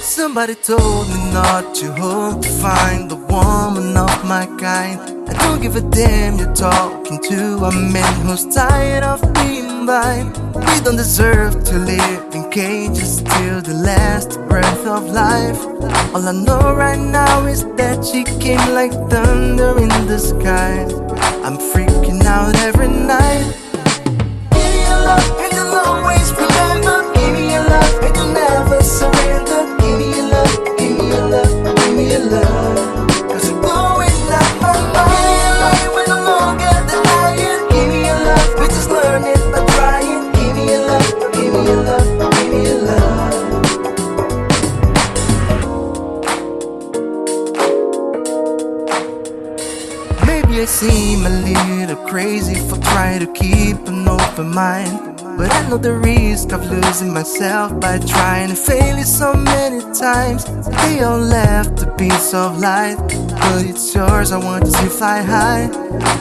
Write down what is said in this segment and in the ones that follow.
Somebody told me not to hope to find the woman of my kind. I don't give a damn, you're talking to a man who's tired of being blind. We don't deserve to live in cages till the last breath of life. All I know right now is that she came like thunder in the sky. I'm freaking out every night. Give me your love and you'll always remember. Give me your love and you'll never surrender. Give me your love, give me your love, give me your love. Cause you're blowing up my mind. We're no longer denying. Give me your love, we just learn it by trying. Give me your love, give me your love, give me your love. Maybe I seem a little crazy for trying to keep an open mind, but I know the risk of losing myself by trying to fail it so many times. They all left a piece of light, but it's yours, I want to see fly high.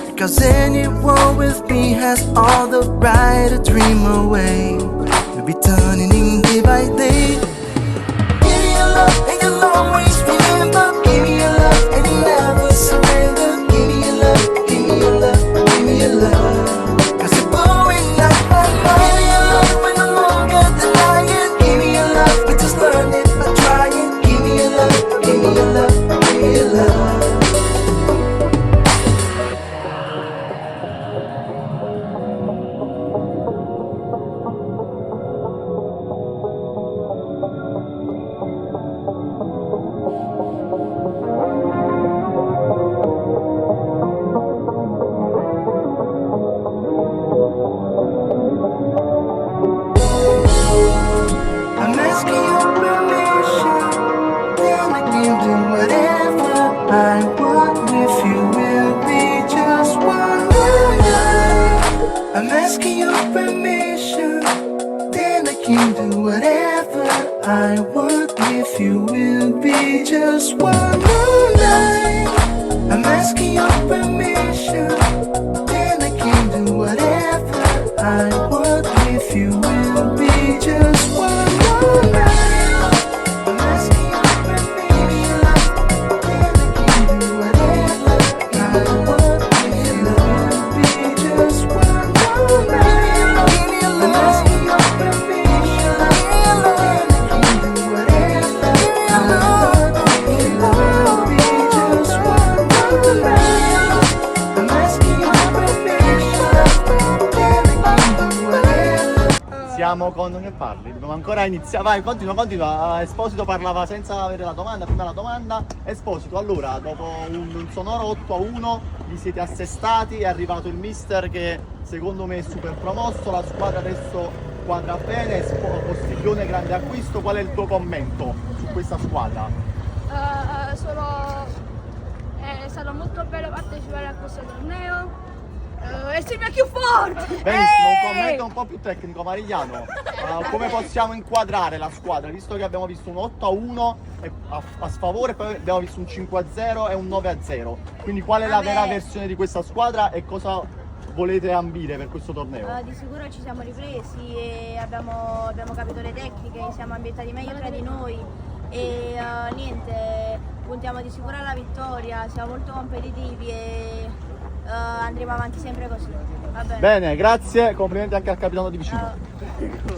Because anyone with me has all the right to dream away. We'll be turning in day by day. Give me your love and you'll always remember. Give me your love and you'll never surrender. Give me your love, give me your love, give me your love. Cause you're blowing up my mind. We're no longer denying. Give me your love, we just learn it by trying. Give me your love, give me your love, give me your love. I'm asking your permission, then I can do whatever I want with you. Will be just one night. I'm asking your permission, then I can do whatever I want with you. Will be just one night. I'm asking your permission, then I can do whatever I want with you. Will be just one more night. I'm asking your permission, then I can do whatever I want with you. Will be just one more night. I'm asking your permission, then I can do whatever I want with you. Will be just one more night. I'm asking your permission, then I can do whatever. Siamo con... che parli? Dobbiamo ancora iniziare. Vai, continua. Esposito parlava senza avere la domanda, prima la domanda. Esposito, allora, dopo un sonoro 8-1 vi siete assestati, è arrivato il mister che secondo me è super promosso, la squadra adesso quadra bene, Postiglione grande acquisto. Qual è il tuo commento su questa squadra? È stato molto bello partecipare a questo torneo. E siamo più forti! Benissimo, un commento aspetto un po' più tecnico, Marigliano, come possiamo inquadrare la squadra, visto che abbiamo visto un 8-1 a sfavore, poi abbiamo visto un 5-0 e un 9-0. Quindi qual è la vera versione di questa squadra e cosa volete ambire per questo torneo? Di sicuro ci siamo ripresi e abbiamo capito le tecniche, siamo ambientati meglio tra di noi e niente, puntiamo di sicuro alla vittoria, siamo molto competitivi e andremo avanti sempre così. Va bene. Bene, grazie, complimenti anche al capitano di vicino. Ciao.